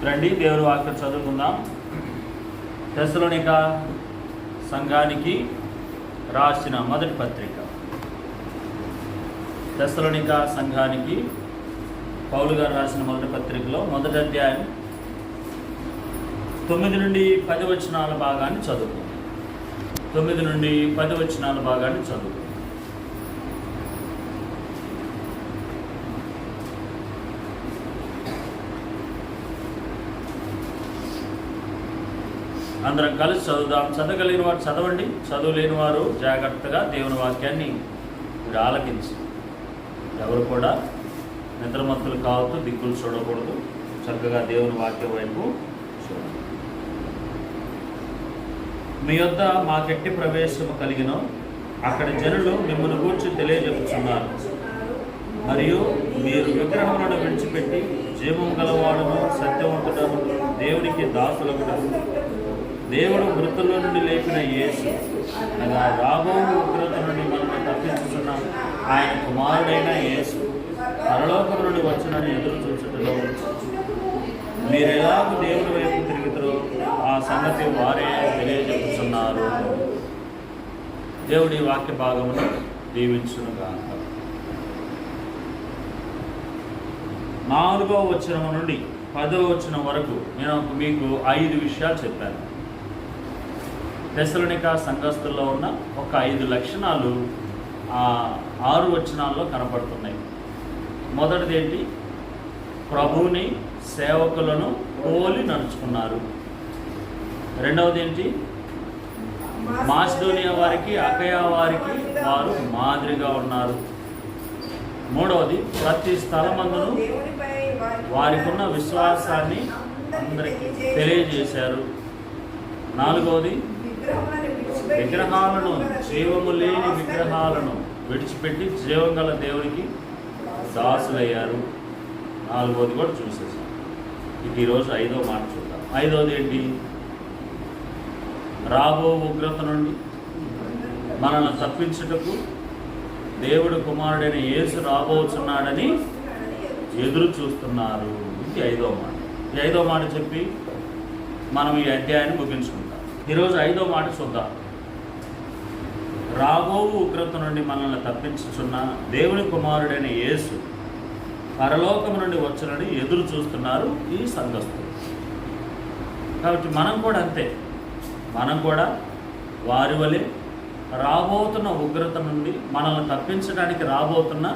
రండి దేవుని వాక్యం చదువుకుందాం. తెస్సలోనిక సంఘానికి రాసిన మొదటి పత్రిక. తెస్సలోనిక సంఘానికి పౌలు గారు రాసిన మొదటి పత్రికలో మొదటి అధ్యాయం 9 నుండి 10 వచనాల భాగాన్ని చదువుకుందాం. 9 నుండి 10 వచనాల భాగాన్ని చదువుకుందాం. అందరం కలిసి చదువుదాం. చదవగలిగిన వారు చదవండి, చదువులేని వారు జాగ్రత్తగా దేవుని వాక్యాన్ని మీరు ఆలకించి, ఎవరు కూడా నిద్రమత్తులు కావద్దు, దిక్కులు చూడకూడదు, చక్కగా దేవుని వాక్యం వైపు చూడండి. మీ యొద్ద మాకెట్టి ప్రవేశము కలిగిన అక్కడి జనులు మిమ్మల్ని గూర్చి తెలియజెప్పుచున్నారు. మరియు మీరు విగ్రహములను విడిచిపెట్టి జీవము గలవాడును సత్యవంతుడను దేవునికి దాసులగుటకు దేవుడు మృతుల నుండి లేపిన యేసు అనగా రాబో ఉగ్రత నుండి మనల్ని తప్పించుకున్న ఆయన కుమారుడైన యేసు పరలోకము నుండి వచ్చినని ఎదురు చూచుటలో మీరు ఎలాగూ దేవుని వైపు తిరుగుతారో ఆ సంగతి వారే తెలియజెప్పుచున్నారు. దేవుడి వాక్య భాగమును దీవించునుగాక. 4వ వచనం నుండి 10వ వచనం వరకు నేను మీకు 5 విషయాలు చెప్పాను. తెస్సలోనిక సంఘస్థుల్లో ఉన్న ఒక 5 లక్షణాలు ఆ 6 వచనాల్లో కనపడుతున్నాయి. మొదటిది ఏంటి? ప్రభువుని సేవకులను పోలి నడుచుకున్నారు. రెండవది ఏంటి? మాసిదోనియా వారికి అకయా వారికి వారు మాదిరిగా ఉన్నారు. మూడవది ప్రతి స్థలమందును వారికి ఉన్న విశ్వాసాన్ని అందరికీ తెలియజేశారు. నాలుగవది విగ్రహాలను, జీవము లేని విగ్రహాలను విడిచిపెట్టి జీవం గల దేవునికి దాసులయ్యారు. 4వది కూడా చూసేసాం. ఇక ఈరోజు 5వ మాట చూద్దాం. 5వది ఏంటి? రాబో ఉగ్రత నుండి మనల్ని తప్పించుటకు దేవుడు కుమారుడైన యేసు రాబోచున్నాడని ఎదురు చూస్తున్నారు. ఇది 5వ మాట. ఈ 5వ మాట చెప్పి మనం ఈ అధ్యాయాన్ని ముగించుకుంటాం. ఈరోజు 5వ మాట చూద్దాం. రాబో ఉగ్రత నుండి మనల్ని తప్పించుచున్న దేవుని కుమారుడైన యేసు పరలోకము నుండి వచ్చునని ఎదురు చూస్తున్నారు ఈ సంఘస్థులు. కాబట్టి మనం కూడా అంతే. మనం కూడా వారి వలె రాబోతున్న ఉగ్రత నుండి మనల్ని తప్పించడానికి రాబోతున్న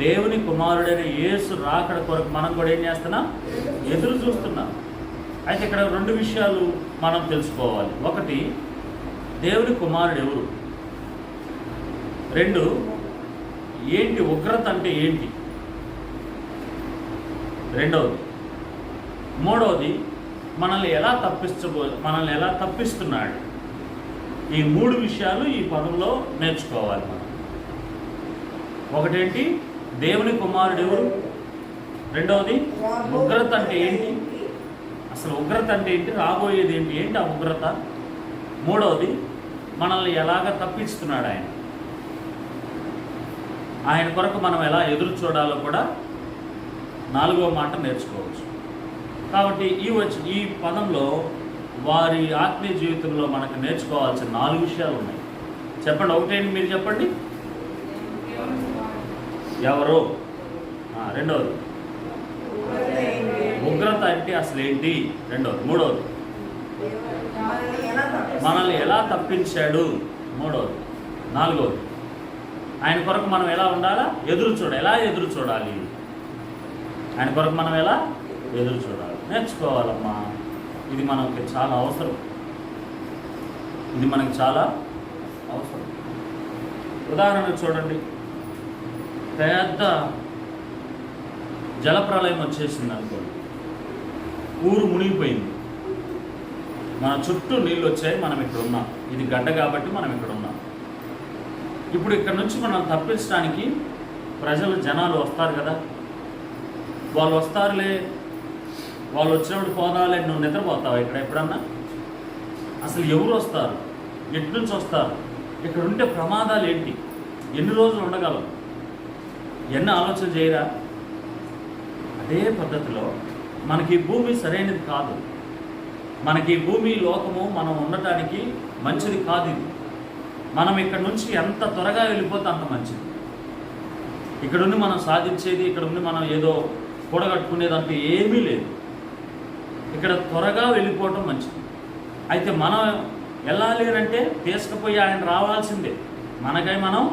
దేవుని కుమారుడైన యేసు రాకడ కొరకు మనం కూడా ఏం చేస్తున్నాం? ఎదురు చూస్తున్నాం. అయితే ఇక్కడ 2 విషయాలు మనం తెలుసుకోవాలి. ఒకటి, దేవుని కుమారుడు ఎవరు? 2, ఏంటి ఉగ్రత అంటే ఏంటి? రెండవది. మూడవది, మనల్ని ఎలా తప్పిస్తున్నాడు? ఈ 3 విషయాలు ఈ పదంలో నేర్చుకోవాలి మనం. ఒకటేంటి? దేవుని కుమారుడు ఎవరు? రెండవది, ఉగ్రత అంటే ఏంటి? అసలు ఉగ్రత అంటే ఏంటి? రాబోయేది ఏంటి? ఏంటి ఆ ఉగ్రత? మూడవది, మనల్ని ఎలాగ తప్పిస్తున్నాడు ఆయన. ఆయన కొరకు మనం ఎలా ఎదురు చూడాలో కూడా 4వ మాట నేర్చుకోవచ్చు. కాబట్టి ఈ పదంలో వారి ఆత్మీయ జీవితంలో మనకు నేర్చుకోవాల్సిన 4 విషయాలు ఉన్నాయి. చెప్పండి. ఒకటేంటి? మీరు చెప్పండి. ఎవరు? రెండవది, ఉగ్రత అంటే అసలు ఏంటి? రెండవది. మూడవది, మనల్ని ఎలా తప్పించాడు? మూడవది. 4వది, ఆయన కొరకు మనం ఎలా ఉండాలా? ఎలా ఎదురు చూడాలి? ఆయన కొరకు మనం ఎలా ఎదురు చూడాలి? నేర్చుకోవాలమ్మా. ఇది మనకి చాలా అవసరం. ఉదాహరణకు చూడండి. పెద్ద జలప్రలయం వచ్చేసింది అనుకోండి. ఊరు మునిగిపోయింది. మన చుట్టూ నీళ్ళు వచ్చాయి. మనం ఇక్కడ ఉన్నాం. ఇది గడ్డ కాబట్టి మనం ఇక్కడ ఉన్నాం. ఇప్పుడు ఇక్కడ నుంచి మనం తప్పించడానికి జనాలు వస్తారు కదా. వాళ్ళు వస్తారులే, వాళ్ళు వచ్చినప్పుడు పోదాలే. నువ్వు నిద్రపోతావా ఇక్కడ ఎప్పుడన్నా? అసలు ఎవరు వస్తారు? ఎటు నుంచి వస్తారు? ఇక్కడ ఉంటే ప్రమాదాలు ఏంటి? ఎన్ని రోజులు ఉండగలం? ఎన్ని ఆలోచన చేయరా? అదే పద్ధతిలో మనకి ఈ భూమి సరైనది కాదు. మనకి ఈ భూమి లోకము మనం ఉండటానికి మంచిది కాదు. ఇది మనం ఇక్కడ నుంచి ఎంత త్వరగా వెళ్ళిపోతే అంత మంచిది. ఇక్కడుండి మనం సాధించేది, ఇక్కడుండి మనం ఏదో కూడగట్టుకునేది అంటూ ఏమీ లేదు. ఇక్కడ త్వరగా వెళ్ళిపోవటం మంచిది. అయితే మనం వెళ్ళాలి అంటే తీసుకుపోయి ఆయన రావాల్సిందే. మనకై మనం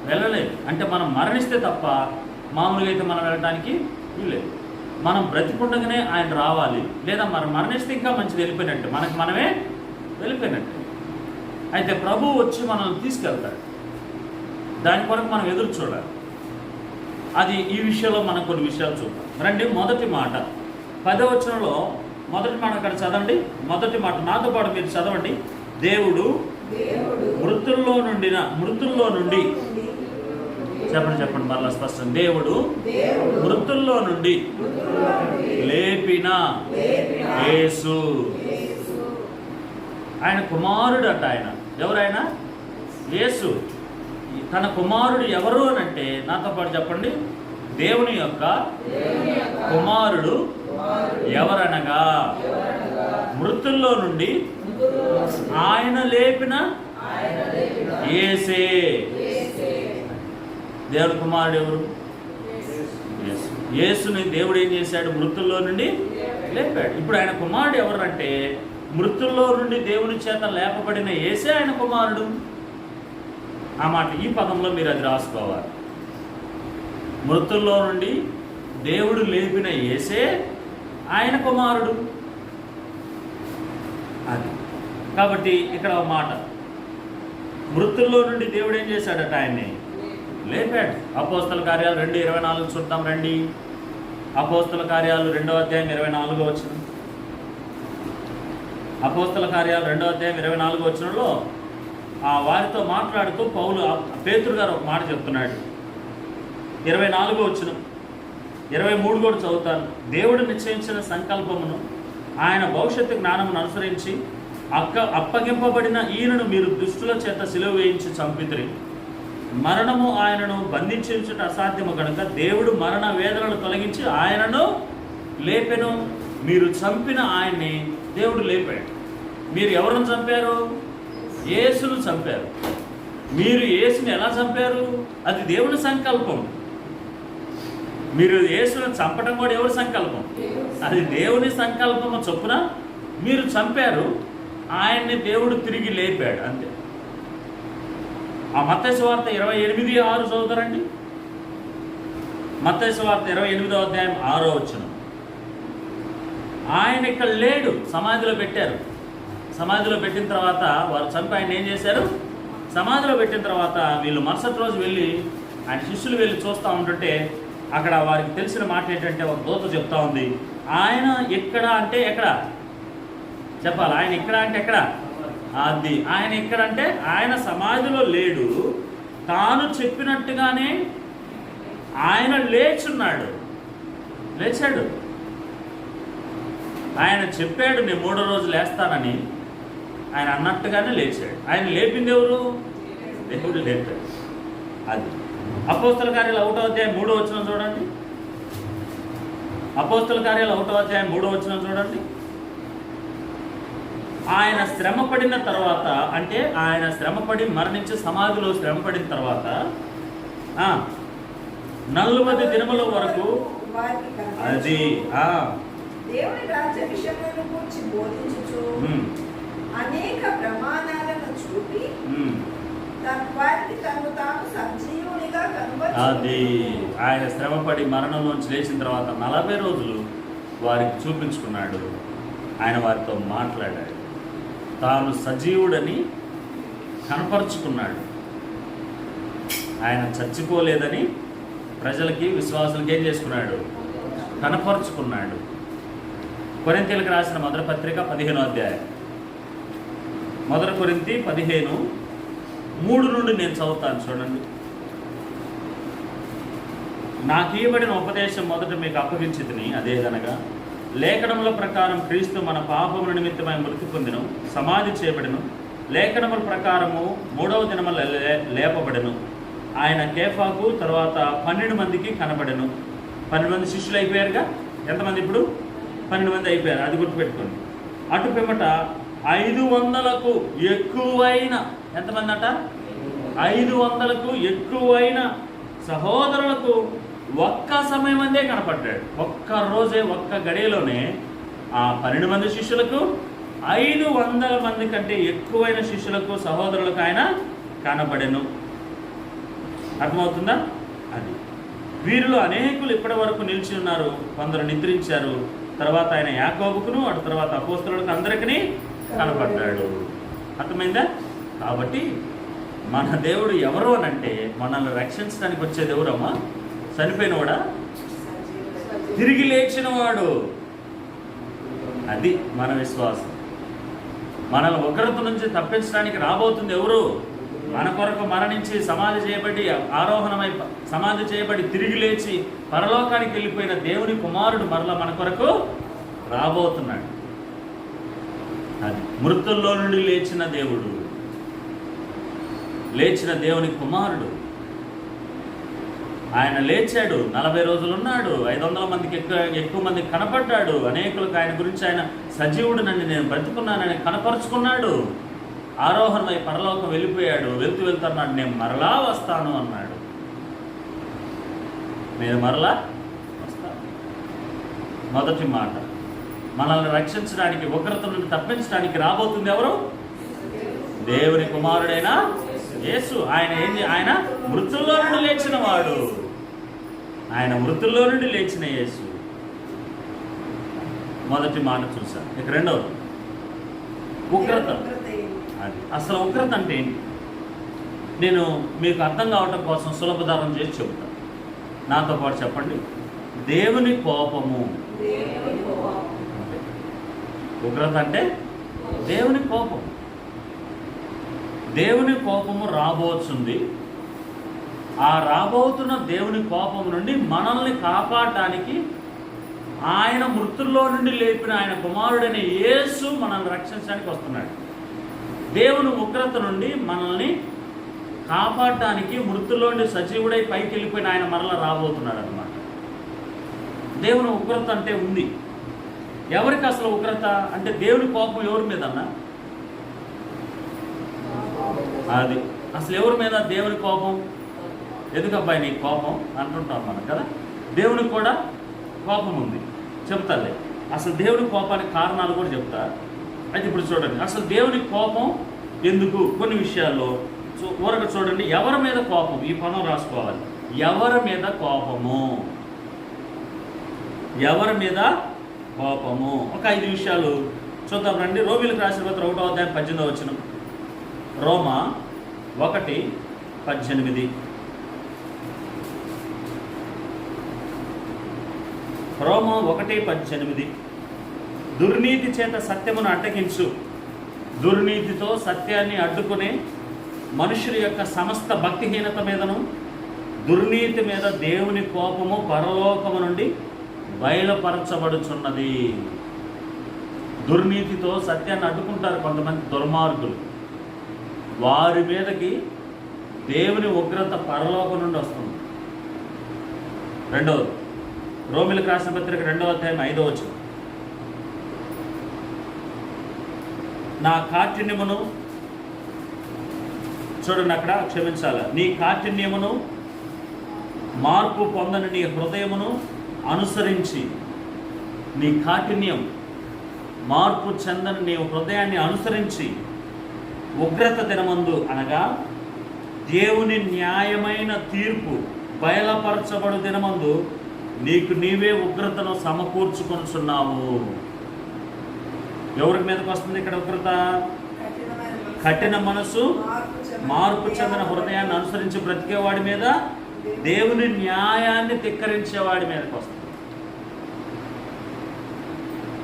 వెళ్ళలేదు. అంటే మనం మరణిస్తే తప్ప మామూలుగా అయితే మనం వెళ్ళడానికి వీల్లేదు. మనం బ్రతికుండగానే ఆయన రావాలి, లేదా మనం మరణిస్తే ఇంకా మంచిది, వెళ్ళిపోయినట్టు, మనకి మనమే వెళ్ళిపోయినట్టు. అయితే ప్రభువు వచ్చి మనల్ని తీసుకెళ్తాడు. దాని కొరకు మనం ఎదురు చూడాలి. అది ఈ విషయంలో మనం కొన్ని విషయాలు చూద్దాం. రండి, మొదటి మాట 10వ వచనంలో మొదటి మాట అక్కడ చదవండి. మొదటి మాట నాతో పాటు మీరు చదవండి. దేవుడు మృతుల్లో నుండి చెప్పండి మరలా స్పష్టం. దేవుడు మృతుల్లో నుండి లేపిన యేసు, ఆయన కుమారుడు అట. ఆయన ఎవరైనా యేసు తన కుమారుడు ఎవరు అని అంటే నాతో పాటు చెప్పండి. దేవుని యొక్క కుమారుడు ఎవరనగా మృతుల్లో నుండి ఆయన లేపిన యేసే. దేవుని కుమారుడు ఎవరు? యేసుని దేవుడు ఏం చేశాడు? మృతుల్లో నుండి లేపాడు. ఇప్పుడు ఆయన కుమారుడు ఎవరు అంటే మృతుల్లో నుండి దేవుని చేత లేపబడిన యేసే ఆయన కుమారుడు. ఆ మాట ఈ పదంలో మీరు అది రాసుకోవాలి. మృతుల్లో నుండి దేవుడు లేపిన యేసే ఆయన కుమారుడు. అది కాబట్టి ఇక్కడ ఒక మాట, మృతుల్లో నుండి దేవుడు ఏం చేశాడట? ఆయన్ని లేపాడు. అపోస్తల కార్యాలు 2:24 చూద్దాం రండి. అపోస్తల కార్యాలు 2వ అధ్యాయం 24వ వచనం. అపోస్తల కార్యాలు 2వ అధ్యాయం 24వ వచనంలో వారితో మాట్లాడుతూ పేతురు గారు ఒక మాట చెప్తున్నాడు. 24వ వచనం, 23 కూడా చదువుతాను. దేవుడు నిశ్చయించిన సంకల్పమును ఆయన భవిష్యత్తు జ్ఞానమును అనుసరించి అప్పగింపబడిన ఈయనను మీరు దుష్టుల చేత సిలువ వేయించి చంపితిరి. మరణము ఆయనను బంధించుట అసాధ్యము కనుక దేవుడు మరణ వేదనను తొలగించి ఆయనను లేపెను. మీరు చంపిన ఆయన్ని దేవుడు లేపాడు. మీరు ఎవరిని చంపారు? యేసును చంపారు. మీరు యేసుని ఎలా చంపారు? అది దేవుని సంకల్పం. మీరు యేసును చంపడం కూడా ఎవరి సంకల్పం? అది దేవుని సంకల్పము చొప్పున మీరు చంపారు. ఆయన్ని దేవుడు తిరిగి లేపాడు, అంతే. ఆ మత్తయి సువార్త 28:6 చదువుతారండి. మత్తయి సువార్త 28వ అధ్యాయం 6వ వచనం. ఆయన ఇక్కడ లేడు, సమాధిలో పెట్టారు. సమాధిలో పెట్టిన తర్వాత వారు చంపి ఆయన ఏం చేశారు? సమాధిలో పెట్టిన తర్వాత వీళ్ళు మరుసటి రోజు వెళ్ళి ఆయన శిష్యులు వెళ్ళి చూస్తూ ఉంటుంటే అక్కడ వారికి తెలిసిన మాట ఏంటంటే ఒక దూత చెప్తా ఉంది, ఆయన ఎక్కడ అంటే ఎక్కడ చెప్పాలి? ఆయన ఇక్కడ అంటే ఎక్కడ? అది ఆయన ఎక్కడ అంటే ఆయన సమాధిలో లేడు, తాను చెప్పినట్టుగానే ఆయన లేచాడు. ఆయన చెప్పాడు నేను 3వ రోజు లేస్తానని, ఆయన అన్నట్టుగానే లేచాడు. ఆయన లేపింది ఎవరు? దేవుడు లేపాడు. అది అపోస్తల కార్యాలు 1వ అధ్యాయం 3వ వచనం చూడండి. అపోస్తల కార్యాలు 1వ అధ్యాయం 3వ వచనం చూడండి. ఆయన శ్రమపడిన తర్వాత, అంటే ఆయన శ్రమపడి మరణించి సమాధిలో శ్రమపడిన తర్వాత 40 దినముల వరకు అది దేవుని రాజ్య విషయములను గురించి బోధించుచు అనేక ప్రమాణాలను చూపి వారికి తను తాను సజీవునిగా కనబరిచి. అది ఆయన శ్రమపడి మరణంలోంచి లేచిన తర్వాత 40 రోజులు వారికి చూపించుకున్నాడు. ఆయన వారితో మాట్లాడాడు. తాను సజీవుడని కనపరుచుకున్నాడు. ఆయన చచ్చిపోలేదని ప్రజలకి, విశ్వాసులకి ఏం చేసుకున్నాడు? కనపరుచుకున్నాడు. కొరింథీయులకు రాసిన మొదటి పత్రిక 15వ అధ్యాయం. 1 కొరింథీ 15:3 నుండి నేను చదువుతాను చూడండి. నాకు ఇవ్వబడిన ఉపదేశం మొదట మీకు అప్పగించితిని, అదేదనగా లేఖనముల ప్రకారం క్రీస్తు మన పాపముల నిమిత్తమై మృతి పొందెను, సమాధి చేయబడెను, లేఖనముల ప్రకారము 3వ దినము లేపబడెను. ఆయన కేఫాకు తర్వాత 12 మందికి కనబడెను. 12 మంది శిష్యులు అయిపోయారుగా. ఎంతమంది ఇప్పుడు? 12 మంది అయిపోయారు, అది గుర్తుపెట్టుకోండి. అటు పిమ్మట 500కు ఎక్కువైన, ఎంతమంది అంట? 500కు ఎక్కువైన సహోదరులకు ఒక్క సమయం అందే కనపడ్డాడు. ఒక్క రోజే, ఒక్క గడియలోనే ఆ 12 మంది శిష్యులకు 500 మంది కంటే ఎక్కువైన శిష్యులకు, సహోదరులకు ఆయన కనబడెను. అర్థమవుతుందా? అది వీరిలో అనేకులు ఇప్పటి వరకు నిలిచి ఉన్నారు, కొందరు నిద్రించారు. తర్వాత ఆయన యాకోబుకును, అటు తర్వాత అపోస్తలులకు అందరికీ కనపడ్డాడు. అర్థమైందా? కాబట్టి మన దేవుడు ఎవరు అనంటే, మనల్ని రక్షించడానికి వచ్చేది ఎవరమ్మా? చనిపోయినవాడా? తిరిగి లేచినవాడు. అది మన విశ్వాసం. మనల్ని ఉగ్రత నుంచి తప్పించడానికి రాబోతుంది ఎవరు? మన కొరకు మరణించి సమాధి చేయబడి, ఆరోహణమై సమాధి చేయబడి తిరిగి లేచి పరలోకానికి వెళ్ళిపోయిన దేవుని కుమారుడు మరలా మన కొరకు రాబోతున్నాడు. అది మృతుల్లో నుండి లేచిన దేవుడు, లేచిన దేవుని కుమారుడు. ఆయన లేచాడు, 40 రోజులు ఉన్నాడు, 500 మందికి ఎక్కువ మందికి కనపడ్డాడు. అనేకులకు ఆయన గురించి ఆయన సజీవుడు, నన్ను నేను బ్రతుకున్నానని కనపరుచుకున్నాడు. ఆరోహణమై పరలోకం వెళ్ళిపోయాడు. వెళ్తున్నాడు, నేను మరలా వస్తాను అన్నాడు. నేను మరలా వస్తాను. మొదటి మాట. మనల్ని రక్షించడానికి, ఉగ్రత నుండి తప్పించడానికి రాబోతుంది ఎవరు? దేవుని కుమారుడైన యేసు. ఆయన మృతుల్లో నుండి లేచిన వాడు. ఆయన మృతుల్లో నుండి లేచిన యేసు. మొదటి మాట చూసాం. ఇక రెండవది ఉగ్రత. అది అసలు ఉగ్రత అంటే ఏంటి? నేను మీకు అర్థం కావటం కోసం సులభతరం చేసి చెబుతాను. నాతో పాటు చెప్పండి. దేవుని కోపము. ఉగ్రత అంటే దేవుని కోపం. దేవుని కోపము రాబోతుంది. ఆ రాబోతున్న దేవుని కోపం నుండి మనల్ని కాపాడటానికి ఆయన మృతుల్లో నుండి లేపిన ఆయన కుమారుడైన యేసు మనల్ని రక్షించడానికి వస్తున్నాడు. దేవుని ఉగ్రత నుండి మనల్ని కాపాడటానికి మృతుల్లో నుండి సజీవుడై పైకి వెళ్ళిపోయిన ఆయన మరలా రాబోతున్నాడు అన్నమాట. దేవుని ఉగ్రత అంటే ఉంది. ఎవరికి అసలు ఉగ్రత అంటే? దేవుని కోపం ఎవరి మీద అన్నా? అది అసలు ఎవరి మీద దేవుని కోపం? ఎందుకబ్బాయి నీకు కోపం అంటుంటాం మనం కదా. దేవునికి కూడా కోపం ఉంది, చెప్తాలే. అసలు దేవుని కోపానికి కారణాలు కూడా చెప్తా. అయితే ఇప్పుడు చూడండి, అసలు దేవుని కోపం ఎందుకు? కొన్ని విషయాల్లో ఊరక చూడండి. ఎవరి మీద కోపం? ఈ పదం రాసుకోవాలి. ఎవరి మీద కోపము? ఎవరి మీద కోపము? ఒక 5 విషయాలు చూద్దాం రండి. రోమీయులకు రాసిన పత్రిక 1వ అధ్యాయం 18వ వచనం. రోమా 1:18. రోమా 1:18. దుర్నీతి చేత సత్యమును అడ్డగించు, దుర్నీతితో సత్యాన్ని అడ్డుకునే మనుషుల యొక్క సమస్త భక్తిహీనత మీదను దుర్నీతి మీద దేవుని కోపము పరలోకము నుండి బయలుపరచబడుచున్నది. దుర్నీతితో సత్యాన్ని అడ్డుకుంటారు కొంతమంది దుర్మార్గులు. వారి మీదకి దేవుని ఉగ్రత పరలోకం నుండి వస్తుంది. రెండవది, రోమీయులకు రాసిన పత్రిక 2వ అధ్యాయం 5వ వచనం. నా కాఠిన్యమును చూడండి, అక్కడ క్షమించాలి. నీ కాఠిన్యమును మార్పు పొందని నీ హృదయమును అనుసరించి, నీ కాఠిన్యం మార్పు చెందని నీ హృదయాన్ని అనుసరించి ఉగ్రత దినమందు, అనగా దేవుని న్యాయమైన తీర్పు బయలుపరచబడు దినమందు నీకు నీవే ఉగ్రతను సమకూర్చుకొనుచున్నావు. ఎవరి మీదకి వస్తుంది ఇక్కడ ఉగ్రత? కఠిన మనసు, మార్పు చెందిన హృదయాన్ని అనుసరించి బ్రతికేవాడి మీద, దేవుని న్యాయాన్ని ధిక్కరించేవాడి మీదకి వస్తుంది.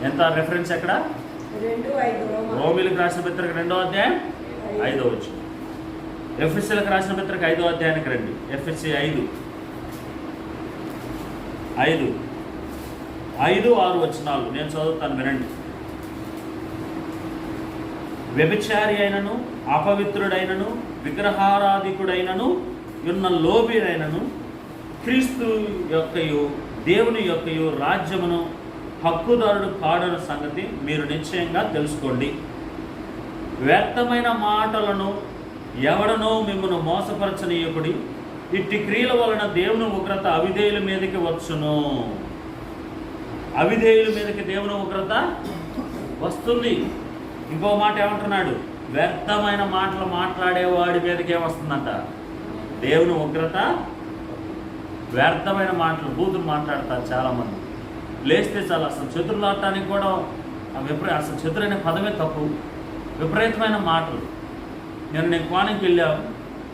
ఎంత రెఫరెన్స్ ఎక్కడ? రోమీయులకు రాసిన పత్రిక 2వ అధ్యాయం 5వ వచనం. ఎఫెసీయులకు రాసిన పత్రిక 5వ అధ్యాయానికి రండి. ఎఫెసీ 5:6 వచనాలు నేను చదువుతాను, వినండి. వ్యభిచారి అయినను, అపవిత్రుడైనను, విగ్రహారాధికుడైనను, ఉన్న లోబినైనను, క్రీస్తు యొక్కయు దేవుని యొక్కయు రాజ్యమును హక్కుదారుడు కాడని సంగతి మీరు నిశ్చయంగా తెలుసుకోండి. వ్యర్థమైన మాటలను ఎవడనో మిమ్మల్ని మోసపరచనీయకుడి. ఇట్టి క్రియల వలన దేవుని ఉగ్రత అవిధేయుల మీదకి వచ్చును. అవిధేయుల మీదకి దేవుని ఉగ్రత వస్తుంది. ఇంకో మాట ఏమంటున్నాడు? వ్యర్థమైన మాటలు మాట్లాడేవాడి మీదకి ఏమొస్తుందంట? దేవుని ఉగ్రత. వ్యర్థమైన మాటలు, బూతులు మాట్లాడతారు చాలామంది. లేస్తే చాలా అసలు శత్రులు ఆడటానికి కూడా అసలు శత్రు అనే పదమే తప్పు. విపరీతమైన మాటలు. నేను కోణంకి వెళ్ళాం,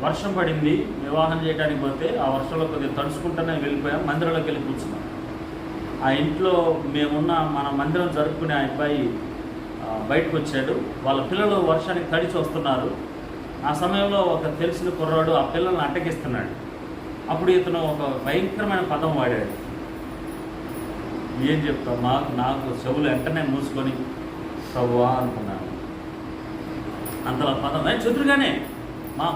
వర్షం పడింది, వివాహం చేయడానికి పోతే ఆ వర్షంలో కొద్దిగా తడుచుకుంటూనే వెళ్ళిపోయాం. మందిరంలోకి వెళ్ళి కూర్చున్నాం. ఆ ఇంట్లో మేమున్న మన మందిరం జరుపుకునే ఆ అబ్బాయి బయటకు వచ్చాడు. వాళ్ళ పిల్లలు వర్షానికి తడిచి వస్తున్నారు. ఆ సమయంలో ఒక తెలిసిన కుర్రాడు ఆ పిల్లల్ని అడ్డగిస్తున్నాడు. అప్పుడు ఇతను ఒక భయంకరమైన పదం వాడాడు. ఏం చెప్తావు? నాకు చెవులు వెంటనే మూసుకొని ప్రభువా అనుకున్నాను. అంతలా పదం చెదురుగానే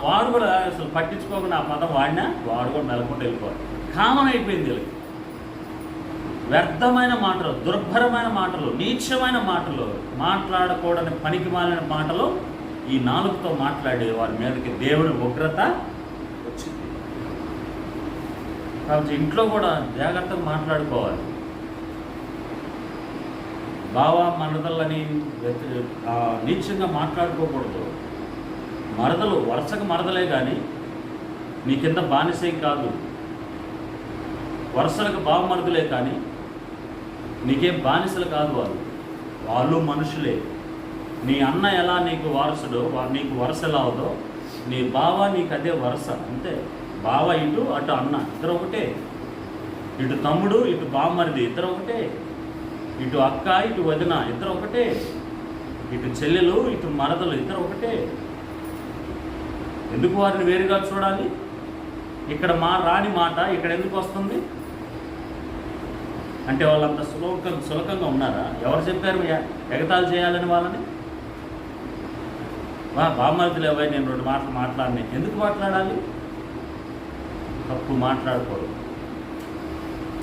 వాడు కూడా అసలు పట్టించుకోకుండా ఆ పదం వాడినా వాడు కూడా నెలకొంటూ వెళ్ళిపోవాలి. కామన్ అయిపోయింది వీళ్ళకి. వ్యర్థమైన మాటలు, దుర్భరమైన మాటలు, నీచమైన మాటలు, మాట్లాడకూడని పనికి మాలిన మాటలు ఈ నాలుగుతో మాట్లాడే వారి మీదకి దేవుని ఉగ్రత వచ్చింది. కాబట్టి ఇంట్లో కూడా జాగ్రత్తగా మాట్లాడుకోవాలి. బావా మరదలని నీచంగా మాట్లాడుకోకూడదు. మరదలు వరుసగా మరదలే కానీ నీ కింద బానిసేం కాదు. వరుసలకు బావ మరదలే కానీ నీకేం బానిసలు కాదు. వాళ్ళు మనుషులే. నీ అన్న ఎలా నీకు వారసుడో నీకు వరుస ఎలా అవుదో నీ బావ నీకు అదే వరుస. అంతే. బావ ఇటు అటు అన్న ఇద్దరు ఒకటే. ఇటు తమ్ముడు ఇటు బావమరిది ఇద్దరు ఒకటే. ఇటు అక్క ఇటు వదిన ఇద్దరు ఒకటే. ఇటు చెల్లెలు ఇటు మరదలు ఇద్దరు ఒకటే. ఎందుకు వారిని వేరుగా చూడాలి? ఇక్కడ రాని మాట ఇక్కడ ఎందుకు వస్తుంది అంటే వాళ్ళంత సులకంగా ఉన్నారా? ఎవరు చెప్పారు ఎగతాళి చేయాలని వాళ్ళని? బామ్మర్దులు ఎవరు? నేను 2 మాటలు మాట్లాడినా. ఎందుకు మాట్లాడాలి? తప్పు మాట్లాడకూడదు.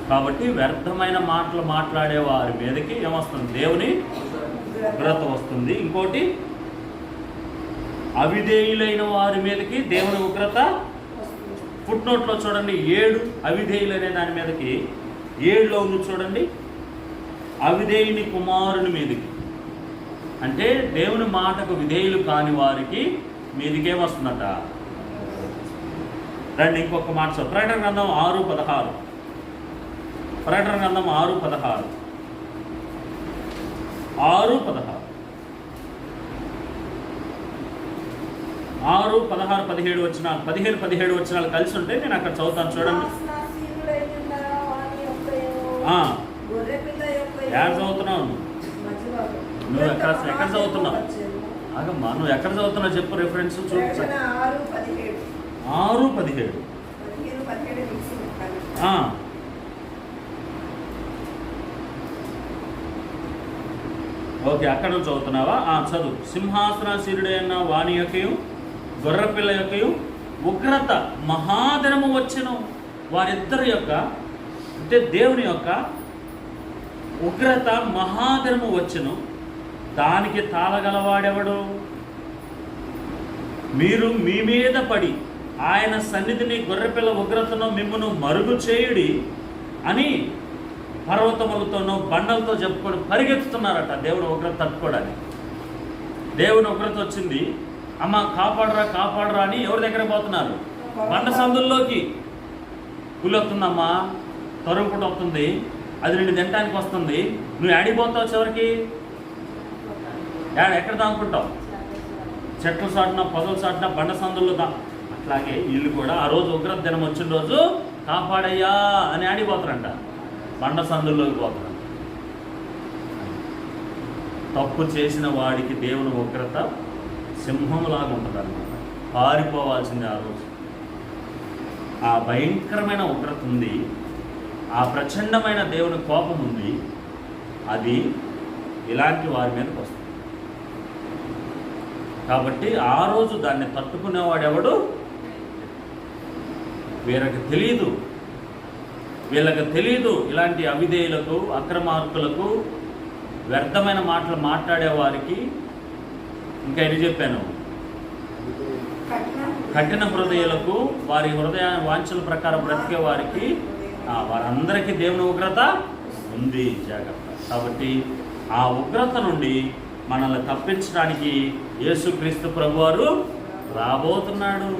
కాబట్టి వ్యర్థమైన మాటలు మాట్లాడే వారి మీదకి ఏమొస్తుంది? దేవుని ఉగ్రత వస్తుంది. ఇంకోటి, అవిధేయులైన వారి మీదకి దేవుని ఉగ్రత. ఫుట్నోట్లో చూడండి 7 అవిధేయులనే దాని మీదకి 7లో ఉంది చూడండి. అవిధేయుని కుమారుని మీదకి అంటే దేవుని మాటకు విధేయులు కాని వారికి మీదికేమొస్తుందట? రండి ఇంకొక మాట చూద్దాం. ప్రకటన గ్రంథం 6:16. ప్రకటన గ్రంథం 6:16. 6:16 17 వచనాలు 15-17 వచనాలు కలిసి ఉంటే నేను అక్కడ చదువుతాను చూడండి. యాడ్ చదువుతున్నావు నువ్వు? ఎక్కడ చదువుతున్నావు? ఆగమ్మా, నువ్వు ఎక్కడ చదువుతున్నావు చెప్పు. రిఫరెన్స్ చూపు. 6:17. ఓకే, అక్కడ నుంచి చదువుతున్నావా? చదువు. సింహాసనాసీనుడైన వాని యొక్కయు గొర్రెపిల్ల యొక్కయు ఉగ్రత మహాదినము వచ్చెను. వారిద్దరి యొక్క అంటే దేవుని యొక్క ఉగ్రత మహాదినము వచ్చెను. దానికి తాళగలవాడెవడు? మీరు మీ మీద పడి ఆయన సన్నిధిని గొర్రెపిల్ల ఉగ్రతను మిమ్మును మరుగు చేయుడి అని పర్వతములతోనూ బండలతో చెప్పుకొని పరిగెత్తుతున్నారట దేవుని ఉగ్రత తట్టుకోవడానికి. దేవుని ఉగ్రత వచ్చింది, అమ్మ కాపాడరా కాపాడరా అని ఎవరి దగ్గర పోతున్నారు? బండ సందుల్లోకి. పులి వస్తుందమ్మా, తరుముకుంటూ వస్తుంది, అది నిన్ను తినడానికి వస్తుంది. నువ్వు ఆడిపోతావు చివరికి. ఎక్కడ దాముకుంటావు? చెట్ల సాటున, పొదల సాటున, బండ సందుల్లో అట్లాగే వీళ్ళు కూడా ఆ రోజు ఉగ్రత దినం వచ్చిన రోజు కాపాడయ్యా అని ఆడిపోతారంట, బండ సందుల్లోకి పోతారంట. తప్పు చేసిన వాడికి దేవుని ఉగ్రత సింహంలాగా ఉంటుంది అన్నమాట. పారిపోవాల్సిందే ఆ రోజు. ఆ భయంకరమైన ఉగ్రత ఉంది, ఆ ప్రచండమైన దేవుని కోపం ఉంది. అది ఇలాంటి వారి మీదకి వస్తుంది. కాబట్టి ఆ రోజు దాన్ని తట్టుకునేవాడు ఎవడు? వీరికి తెలియదు. వీళ్ళకి తెలియదు ఇలాంటి అవిధేయులకు, అక్రమార్కులకు, వ్యర్థమైన మాటలు మాట్లాడే వారికి, ఇంకా ఎన్ని చెప్పాను, కఠిన హృదయాలకు, వారి హృదయ వాంఛల ప్రకారం బ్రతికే వారికి, వారందరికీ దేవుని ఉగ్రత ఉంది, జాగ్రత్త. కాబట్టి ఆ ఉగ్రత నుండి మనల్ని తప్పించడానికి యేసుక్రీస్తు ప్రభువారు రాబోతున్నాడు.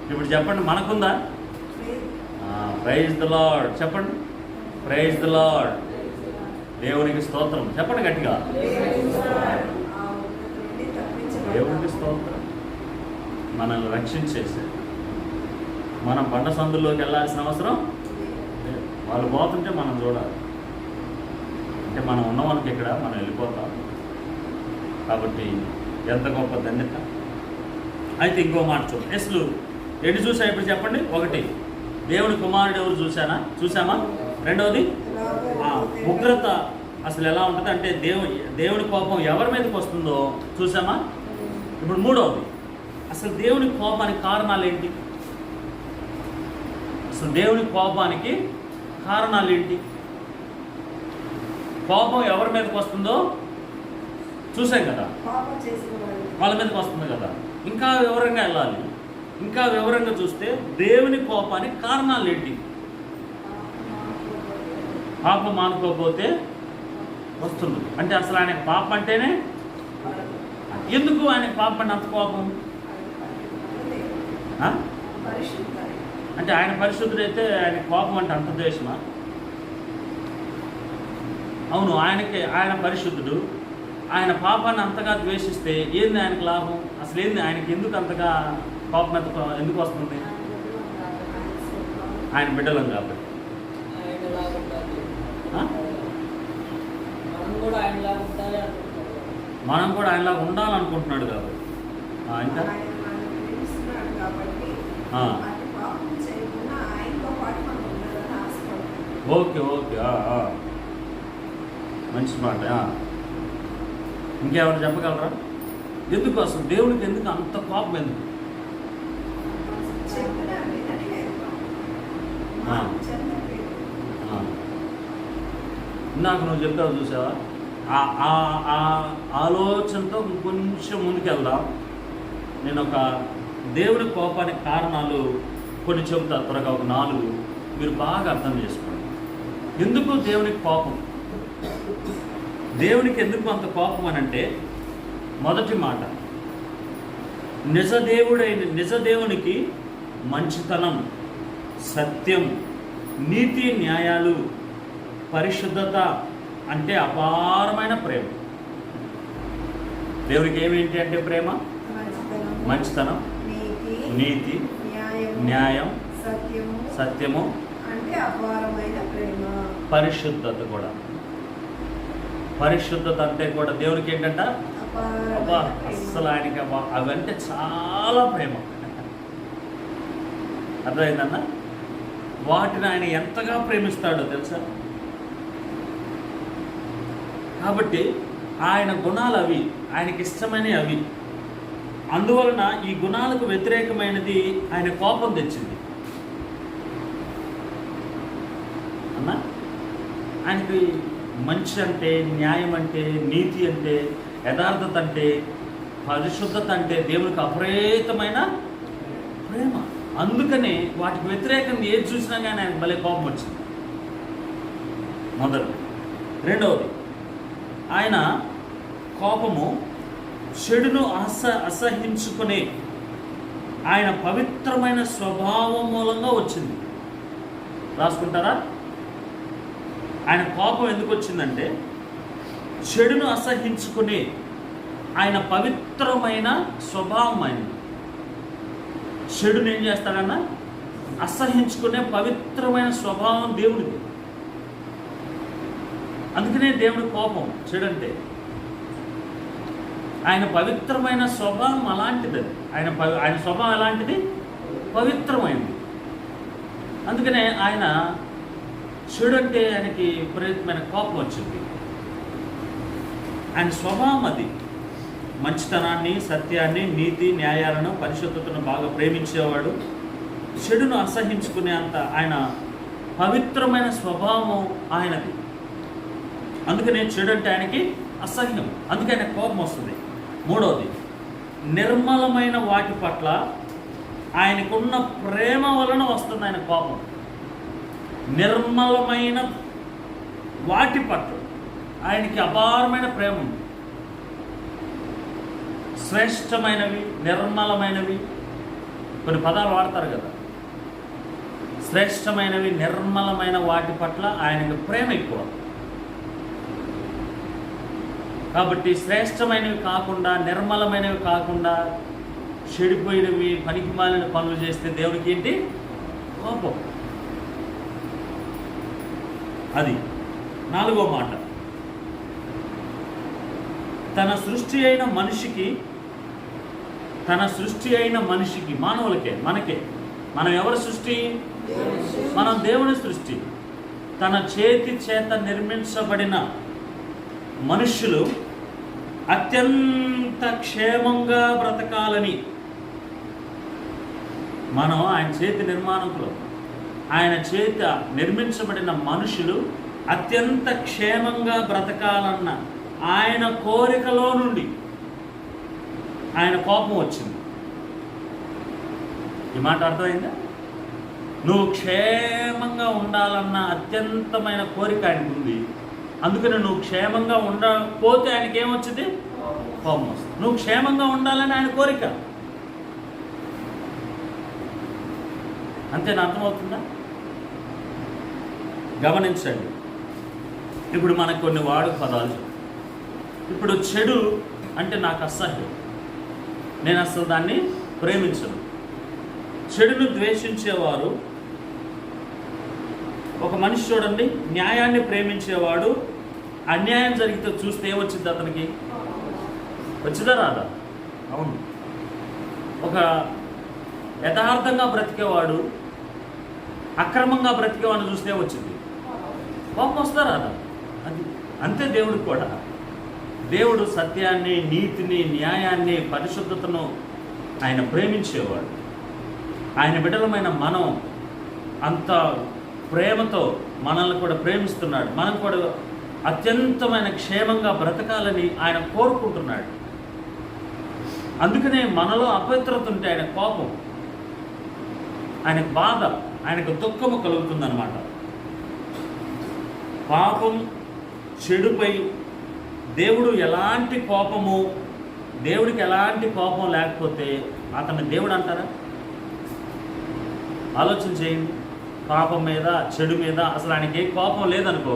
ఇప్పుడు చెప్పండి, మనకుందా? ప్రైజ్ ద లార్డ్ చెప్పండి. Praise the lord. దేవునికి స్తోత్రం చెప్పండి గట్టిగా. దేవునికి స్తోత్రం. మనల్ని రక్షించేసాడు. మనం బండ సందుల్లోకి వెళ్ళాల్సిన అవసరం లేదు. వాళ్ళు పోతుంటే మనం చూడాలి. అంటే మనం ఉన్నవానికి ఇక్కడ మనం వెళ్ళిపోతాం. కాబట్టి ఎంత గొప్ప ధన్యత. అయితే ఇంకో మాట చూడండి. అసలు ఎన్ని చూసా ఇప్పుడు చెప్పండి. ఒకటి, దేవుని కుమారుడు ఎవరు చూసామా? రెండవది, ఉగ్రత అసలు ఎలా ఉంటుంది అంటే దేవుని కోపం ఎవరి మీదకి వస్తుందో చూసామా? ఇప్పుడు మూడవది, అసలు దేవుని కోపానికి కారణాలు ఏంటి? అసలు దేవుని కోపానికి కారణాలు ఏంటి? కోపం ఎవరి మీదకి వస్తుందో చూసాం కదా, వాళ్ళ మీదకి వస్తుంది కదా. ఇంకా వివరంగా వెళ్ళాలి. ఇంకా వివరంగా చూస్తే దేవుని కోపానికి కారణాలు ఏంటి? పాపం మానుకోకపోతే వస్తుంది. అంటే అసలు ఆయనకు పాపం అంటేనే ఎందుకు ఆయనకు పాపం అంటే అంత కోపం? అంటే ఆయన పరిశుద్ధుడైతే ఆయన కోపం అంటే అంత ద్వేషమా? అవును, ఆయన పరిశుద్ధుడు. ఆయన పాపాన్ని అంతగా ద్వేషిస్తే ఏంది ఆయనకు లాభం? అసలు ఏంది ఆయనకి ఎందుకు అంతగా కోపం ఎందుకు వస్తుంది? ఆయన బిడ్డలం కాబట్టి. మనం కూడా ఆయనలాగా ఉండాలనుకుంటున్నాడు కాబట్టి. ఇంకా ఓకే ఓకే, మంచి మాట. ఇంకేమైనా చెప్పగలరా? ఎందుకు అసలు దేవుడికి ఎందుకు అంత కోపం? ఎందుకు? ఇందాక నువ్వు చెప్పావు చూసావా? ఆ ఆలోచనతో కొంచెం ముందుకెళ్దాం. నేను ఒక దేవుడి కోపానికి కారణాలు కొన్ని చెబుతా త్వరగా, ఒక 4 మీరు బాగా అర్థం చేసుకోండి. ఎందుకు దేవునికి కోపం? దేవునికి ఎందుకు అంత కోపం అని అంటే, మొదటి మాట, నిజదేవునికి మంచితనం, సత్యం, నీతి, న్యాయాలు, పరిశుద్ధత అంటే అపారమైన ప్రేమ. దేవునికి ఏమేంటి అంటే ప్రేమ, మంచితనం, నీతి, న్యాయం, సత్యము, పరిశుద్ధత కూడా. పరిశుద్ధత అంటే కూడా దేవునికి ఏంటంట? అసలు ఆయనకి అవంటే చాలా ప్రేమ. అర్థమైందన్న? వాటిని ఆయన ఎంతగా ప్రేమిస్తాడో తెలుసా? కాబట్టి ఆయన గుణాలు అవి, ఆయనకి ఇష్టమైనవి అవి. అందువలన ఈ గుణాలకు వ్యతిరేకమైనది ఆయన కోపం తెచ్చింది అన్న. ఆయనకి మంచి అంటే, న్యాయం అంటే, నీతి అంటే, యథార్థత అంటే, పరిశుద్ధత అంటే దేవునికి అపరేతమైన ప్రేమ. అందుకనే వాటికి వ్యతిరేకంగా ఏది చూసినా కానీ ఆయనకు భలే కోపం వచ్చింది. మొదటి. రెండవది, ఆయన కోపము చెడును అసహించుకునే ఆయన పవిత్రమైన స్వభావం మూలంగా వచ్చింది. రాసుకుంటారా? ఆయన కోపం ఎందుకు వచ్చిందంటే, చెడును అసహించుకునే ఆయన పవిత్రమైన స్వభావం అయింది. చెడును ఏం చేస్తాడన్నా? అసహించుకునే పవిత్రమైన స్వభావం దేవుడిది. అందుకనే దేవుడి కోపం చెడంటే. ఆయన పవిత్రమైన స్వభావం అలాంటిది. ఆయన స్వభావం ఎలాంటిది? పవిత్రమైనది. అందుకనే ఆయన చెడు అంటే ఆయనకి విపరీతమైన కోపం వచ్చింది. ఆయన స్వభావం అది. మంచితనాన్ని, సత్యాన్ని, నీతి, న్యాయాలను, పరిశుద్ధతను బాగా ప్రేమించేవాడు. చెడును అసహించుకునే అంత ఆయన పవిత్రమైన స్వభావం ఆయనది. అందుకనే చెడు అంటే ఆయనకి అసహ్యం, అందుకే ఆయన కోపం వస్తుంది. మూడవది, నిర్మలమైన వాటి పట్ల ఆయనకున్న ప్రేమ వలన వస్తుంది ఆయన కోపం. నిర్మలమైన వాటి పట్ల ఆయనకి అపారమైన ప్రేమ ఉంది. శ్రేష్టమైనవి, నిర్మలమైనవి, కొన్ని పదాలు వాడతారు కదా. శ్రేష్టమైనవి, నిర్మలమైన వాటి పట్ల ఆయనకి ప్రేమ ఎక్కువ. కాబట్టి శ్రేష్టమైనవి కాకుండా, నిర్మలమైనవి కాకుండా చెడిపోయినవి, పనికిమాలిన పనులు చేస్తే దేవునికి ఏంటి? కోపం. అది 4వ మాట. తన సృష్టి అయిన మనిషికి, మానవులకే, మనకే. మనం ఎవరి సృష్టి? మనం దేవుని సృష్టి. తన చేతి చేత నిర్మించబడిన మనుష్యులు అత్యంత క్షేమంగా బ్రతకాలని, మనం ఆయన చేతి నిర్మాణకులు, ఆయన చేత నిర్మించబడిన మనుషులు అత్యంత క్షేమంగా బ్రతకాలన్న ఆయన కోరికలో నుండి ఆయన కోపం వచ్చింది. ఈ మాట అర్థమైందా? నువ్వు క్షేమంగా ఉండాలన్న అత్యంతమైన కోరిక ఆయనకు ఉంది. అందుకని నువ్వు క్షేమంగా ఉండకపోతే ఆయనకి ఏమొచ్చింది? కోపం వస్తుంది. నువ్వు క్షేమంగా ఉండాలని ఆయన కోరిక. అంతేనా? అర్థమవుతుందా? గమనించండి. ఇప్పుడు మనకు కొన్ని వాడుక పదాలు. ఇప్పుడు చెడు అంటే నాకు అసహ్యం, నేను అసలు దాన్ని ప్రేమించను. చెడును ద్వేషించేవారు, ఒక మనిషి చూడండి, న్యాయాన్ని ప్రేమించేవాడు అన్యాయం జరిగితే చూస్తే ఏమొచ్చింది అతనికి? వచ్చిందా రాదా? అవును. ఒక యథార్థంగా బ్రతికేవాడు అక్రమంగా బ్రతికేవాడిని చూస్తే వచ్చింది? కోపం వస్తా రాదా? అది అంతే. దేవుడికి కూడా, దేవుడు సత్యాన్ని, నీతిని, న్యాయాన్ని, పరిశుద్ధతను ఆయన ప్రేమించేవాడు. ఆయన బిడ్డలమైన మనం అంత ప్రేమతో మనల్ని కూడా ప్రేమిస్తున్నాడు. మనం కూడా అత్యంతమైన క్షేమంగా బ్రతకాలని ఆయన కోరుకుంటున్నాడు. అందుకనే మనలో అపవిత్రత ఉంటే ఆయన కోపం, ఆయనకు బాధ, ఆయనకు దుఃఖము కలుగుతుందన్నమాట. పాపం, చెడుపై దేవుడు ఎలాంటి కోపము, దేవుడికి ఎలాంటి కోపం లేకపోతే అతన్ని దేవుడు అంటారా? ఆలోచన చేయండి. పాపం మీద, చెడు మీద అసలు ఆయనకి ఏ కోపం లేదనుకో,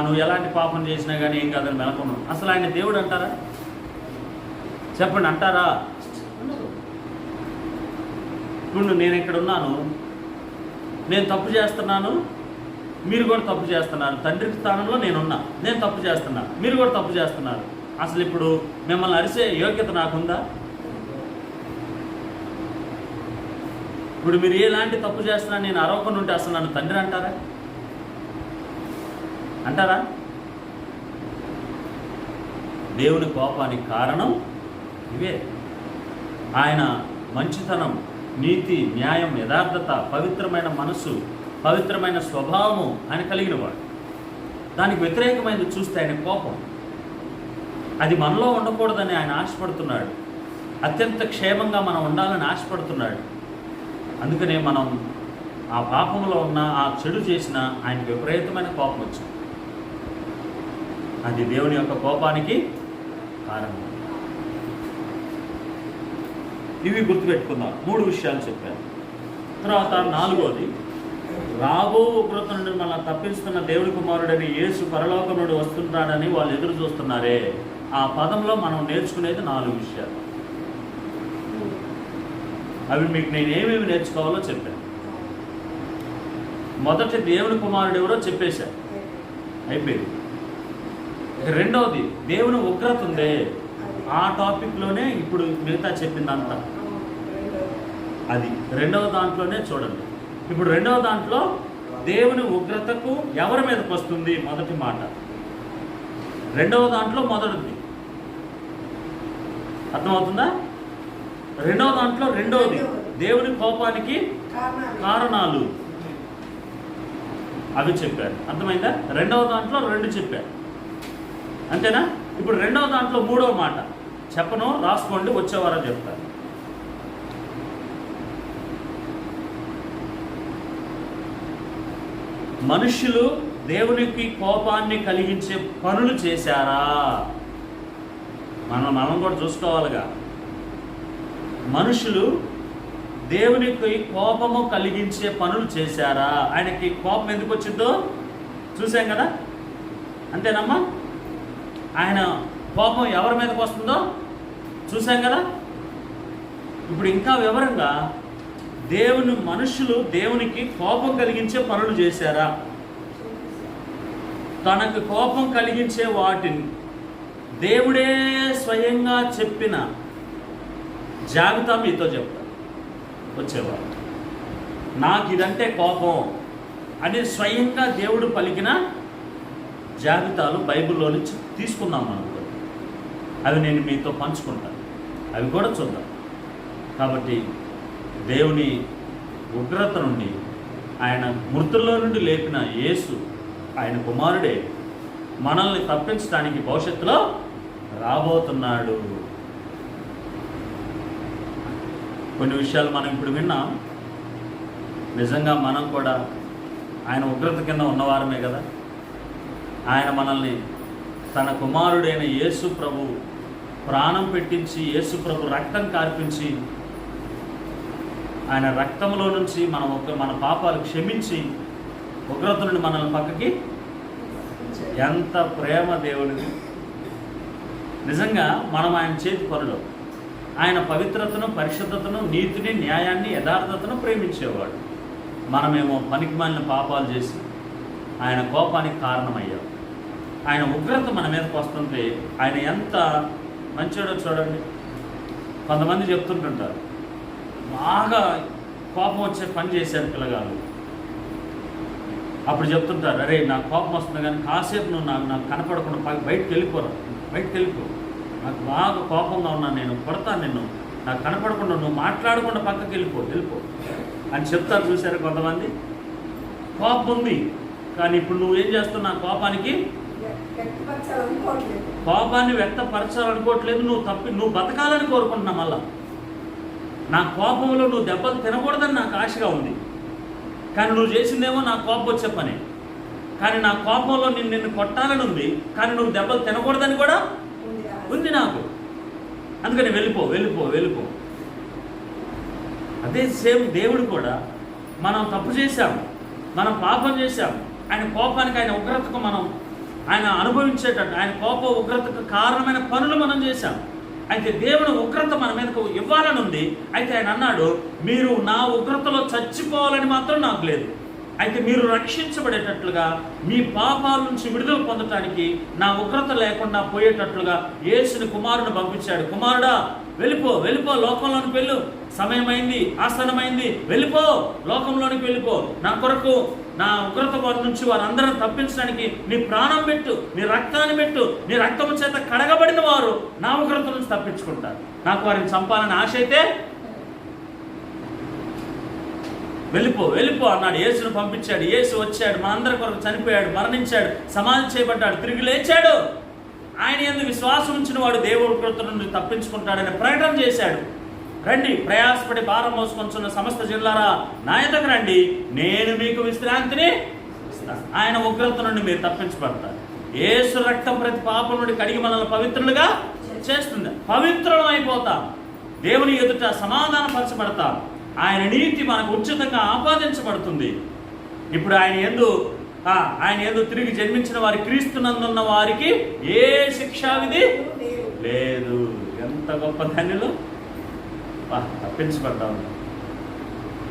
నువ్వు ఎలాంటి పాపం చేసినా కానీ ఏం కాదని మెలకున్నావు, అసలు ఆయన దేవుడు అంటారా? చెప్పండి, అంటారా? ఇప్పుడు నేను ఇక్కడ ఉన్నాను, నేను తప్పు చేస్తున్నాను, మీరు కూడా తప్పు చేస్తున్నారు. తండ్రి స్థానంలో నేనున్నా, నేను తప్పు చేస్తున్నాను, మీరు కూడా తప్పు చేస్తున్నారు. అసలు ఇప్పుడు మిమ్మల్ని అరిసే యోగ్యత నాకుందా? ఇప్పుడు మీరు ఎలాంటి తప్పు చేస్తున్నా నేను అరవకుండా ఉంటే అసలు నన్ను తండ్రి అంటారా? అంటారా? దేవుని కోపానికి కారణం ఇవే. ఆయన మంచితనం, నీతి, న్యాయం, యథార్థత, పవిత్రమైన మనస్సు, పవిత్రమైన స్వభావము ఆయన కలిగిన వాడు. దానికి వ్యతిరేకమైనది చూస్తే ఆయన కోపం. అది మనలో ఉండకూడదని ఆయన ఆశపడుతున్నాడు. అత్యంత క్షేమంగా మనం ఉండాలని ఆశపడుతున్నాడు. అందుకనే మనం ఆ పాపంలో ఉన్న, ఆ చెడు చేసిన ఆయనకు విపరీతమైన కోపం వచ్చింది. అది దేవుని యొక్క కోపానికి కారణం. ఇవి గుర్తుపెట్టుకుందాం. 3 విషయాలు చెప్పాను. తర్వాత 4వది, రాబో ఉగ్రత నుండి మనల్ని తప్పిస్తున్న దేవుడి కుమారుడని యేసు పరలోకం నుండి వస్తున్నాడని వాళ్ళు ఎదురు చూస్తున్నారే. ఆ పదంలో మనం నేర్చుకునేది 4 విషయాలు. అవి మీకు నేను ఏమేమి నేర్చుకోవాలో చెప్పాను. మొదటి దేవుని కుమారుడు ఎవరో చెప్పేశారు, అయిపోయింది. రెండవది దేవుని ఉగ్రత ఉందే, ఆ టాపిక్లోనే ఇప్పుడు మిగతా చెప్పిందంతా. అది రెండవ దాంట్లోనే చూడండి. ఇప్పుడు రెండవ దాంట్లో దేవుని ఉగ్రతకు ఎవరి మీదకి వస్తుంది? మొదటి మాట. రెండవ దాంట్లో మొదటిది అర్థమవుతుందా? రెండవ దాంట్లో రెండవది దేవుని కోపానికి కారణాలు. అవి చెప్పారు. అర్థమైందా? రెండవ దాంట్లో 2 చెప్పారు. అంతేనా? ఇప్పుడు రెండవ దాంట్లో 3వ మాట చెప్పను, రాసుకోండి, వచ్చేవారో చెప్తారు. మనుష్యులు దేవునికి కోపాన్ని కలిగించే పనులు చేశారా? మనం కూడా చూసుకోవాలిగా. మనుషులు దేవునికి కోపము కలిగించే పనులు చేశారా? ఆయనకి కోపం ఎందుకు వచ్చిందో చూసాం కదా, అంతేనమ్మా? ఆయన కోపం ఎవరి మీదకి వస్తుందో చూసాం కదా. ఇప్పుడు ఇంకా వివరంగా మనుషులు దేవునికి కోపం కలిగించే పనులు చేశారా? తనకు కోపం కలిగించే వాటిని దేవుడే స్వయంగా చెప్పిన జాబితా మీతో చెప్తాను వచ్చేవారు. నాకు ఇదంటే కోపం అని స్వయంగా దేవుడు పలికిన జాబితాలు బైబిల్లో నుంచి తీసుకుందాం అనుకో. అవి నేను మీతో పంచుకుంటాను, అవి కూడా చూద్దాం. కాబట్టి దేవుని ఉగ్రత నుండి, ఆయన మృతుల్లో నుండి లేపిన యేసు, ఆయన కుమారుడే మనల్ని తప్పించడానికి భవిష్యత్తులో రాబోతున్నాడు. కొన్ని విషయాలు మనం ఇప్పుడు విన్నాం. నిజంగా మనం కూడా ఆయన ఉగ్రత కింద ఉన్నవారమే కదా. ఆయన మనల్ని తన కుమారుడైన యేసు ప్రభు ప్రాణం పెట్టించి, యేసు ప్రభు రక్తం కార్పించి, ఆయన రక్తంలో నుంచి మన పాపాలు క్షమించి ఉగ్రత నుండి మనల్ని పక్కకి, ఎంత ప్రేమ దేవుడిది. నిజంగా మనం ఆయన చేతి పనులు. ఆయన పవిత్రతను, పరిశుద్ధతను, నీతిని, న్యాయాన్ని, యథార్థతను ప్రేమించేవాడు. మనమేమో పనికిమాలిన పాపాలు చేసి ఆయన కోపానికి కారణమయ్యాం. ఆయన ఉగ్రత మన మీదకి వస్తుంటే ఆయన ఎంత మంచోడో చూడండి. కొంతమంది చెప్తుంటుంటారు, బాగా కోపం వచ్చే పని చేశారు పిల్లగాళ్ళు. అప్పుడు చెప్తుంటారు, అరే నాకు కోపం వస్తుంది కానీ కాసేపు నువ్వు నాకు కనపడకుండా బయటకు వెళ్ళిపో, నాకు బాగా కోపంగా ఉన్నాను, నేను కొడతాను నిన్ను, నాకు కనపడకుండా నువ్వు మాట్లాడకుండా పక్కకి వెళ్ళిపో అని చెప్తారు. చూసారు కొంతమంది? కోపం ఉంది కానీ ఇప్పుడు నువ్వేం చేస్తావు? నా కోపాన్ని వ్యక్తపరచాలనుకోవట్లేదు, నువ్వు బతకాలని కోరుకుంటున్నా. మళ్ళా నా కోపంలో నువ్వు దెబ్బలు తినకూడదని నాకు ఆశగా ఉంది, కానీ నువ్వు చేసిందేమో నా కోపం వచ్చే పని. కానీ నా కోపంలో నిన్ను కొట్టాలని ఉంది, కానీ నువ్వు దెబ్బలు తినకూడదని కూడా ఉంది నాకు. అందుకని వెళ్ళిపో. అదే సేమ్ దేవుడు కూడా, మనం తప్పు చేశాము, మనం పాపం చేశాము, ఆయన కోపానికి, ఆయన ఉగ్రతకు ఆయన అనుభవించేటట్టు, ఆయన కోప ఉగ్రతకు కారణమైన పనులు మనం చేశాం. అయితే దేవుని ఉగ్రత మన మీదకు ఇవ్వాలని ఉంది. అయితే ఆయన అన్నాడు, మీరు నా ఉగ్రతలో చచ్చిపోవాలని మాత్రం నాకు లేదు. అయితే మీరు రక్షించబడేటట్లుగా, మీ పాపాల నుంచి విడుదల పొందటానికి, నా ఉగ్రత లేకుండా పోయేటట్లుగా యేసుని కుమారుని పంపించాడు. కుమారుడా వెళ్ళిపో, లోకంలోనికి వెళ్ళు, సమయమైంది, ఆసనమైంది, వెళ్ళిపో, లోకంలోనికి వెళ్ళిపో. నా కొరకు, నా ఉగ్రత వారి నుంచి వారందరిని తప్పించడానికి నీ ప్రాణం పెట్టు, నీ రక్తాన్ని పెట్టు. నీ రక్తము చేత కడగబడిన వారు నా ఉగ్రత నుంచి తప్పించుకుంటారు. నాకు వారిని చంపాలని ఆశ అయితే వెళ్ళిపో అన్నాడు. యేసును పంపించాడు. యేసు వచ్చాడు, మనందరి కొరకు చనిపోయాడు, మరణించాడు, సమాధి చేయబడ్డాడు, తిరిగి లేచాడు. ఆయన యందు విశ్వాసం ఉంచిన వాడు దేవుడి ఉగ్రత నుండి తప్పించుకుంటాడని ప్రకటన చేశాడు. రండి, ప్రయాసపడి భారం మోసుకొంచున్న సమస్త జిల్లారా నా యొద్దకు రండి, నేను మీకు విశ్రాంతిని ఇస్తాను. ఆయన ఉగ్రత నుండి మీరు తప్పించబడతారు. యేసు రక్తం ప్రతి పాపం నుండి కడిగి మనల్ని పవిత్రులుగా చేస్తుంది. పవిత్రం అయిపోతాం, దేవుని ఎదుట సమాధానపరచబడతాం. ఆయన నీతి మనకు ఉచితంగా ఆపాదించబడుతుంది. ఇప్పుడు ఆయన యందు తిరిగి జన్మించిన వారి, క్రీస్తునందున్న వారికి ఏ శిక్షావిధి లేదు. ఎంత గొప్ప ధన్యులు, తప్పించబడ్డాం.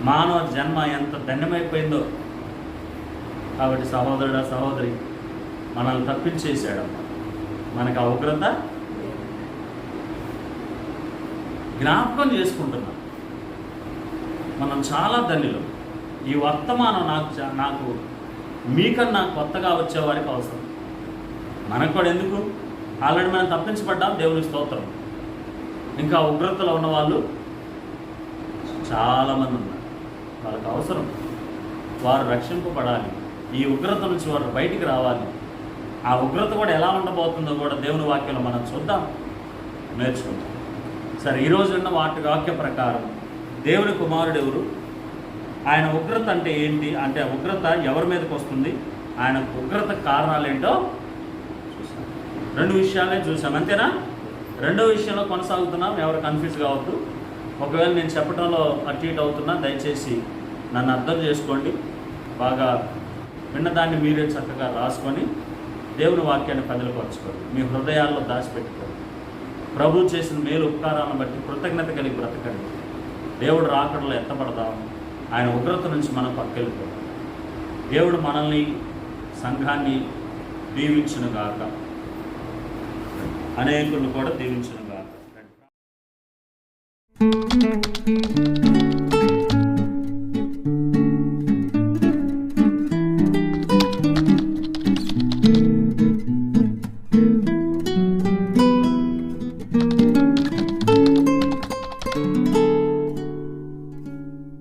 మానవ జన్మ ఎంత ధన్యమైపోయిందో. కాబట్టి సహోదరుడా, సహోదరి, మనల్ని తప్పించేశాడు. మనకు ఆ ఉగ్రత జ్ఞాపకం చేసుకుంటున్నాం. మనం చాలా ధన్యులు. ఈ వర్తమానం నాకు మీకన్నా కొత్తగా వచ్చేవారికి అవసరం. మనకు కూడా ఎందుకు? ఆల్రెడీ మనం తప్పించబడ్డాం, దేవుని స్తోత్రం. ఇంకా ఉగ్రతలో ఉన్న వాళ్ళు చాలామంది ఉన్నారు. వాళ్ళకి అవసరం, వారు రక్షింపబడాలి. ఈ ఉగ్రత నుంచి వారు బయటికి రావాలి. ఆ ఉగ్రత కూడా ఎలా ఉండబోతుందో కూడా దేవుని వాక్యంలో మనం చూద్దాం, నేర్చుకుందాం. సరే, ఈరోజు ఉన్న వాక్య ప్రకారం దేవుని కుమారుడు ఎవరు, ఆయన ఉగ్రత అంటే ఏంటి, అంటే ఉగ్రత ఎవరి మీదకి వస్తుంది, ఆయన ఉగ్రత కారణాలు ఏంటో చూసాం. 2 విషయాలే చూసాం, అంతేనా? 2వ విషయంలో కొనసాగుతున్నాం. ఎవరు కన్ఫ్యూజ్ కావద్దు. ఒకవేళ నేను చెప్పడంలో అటు ఇటు అవుతున్నా, దయచేసి నన్ను అర్థం చేసుకోండి. బాగా విన్నదాన్ని మీరే చక్కగా రాసుకొని దేవుని వాక్యాన్ని పదిలపరచుకోండి, మీ హృదయాల్లో దాచిపెట్టుకోండి. ప్రభు చేసిన మేలు ఉపకారాలను బట్టి కృతజ్ఞత కలిగి బ్రతకండి. దేవుడు రాకడలో ఎత్తపడదాం. ఆయన ఉగ్రత నుంచి మనం పక్కెళ్ళిపోతాం. దేవుడు మనల్ని, సంఘాన్ని దీవించునుగాక, అనేకులను కూడా దీవించును.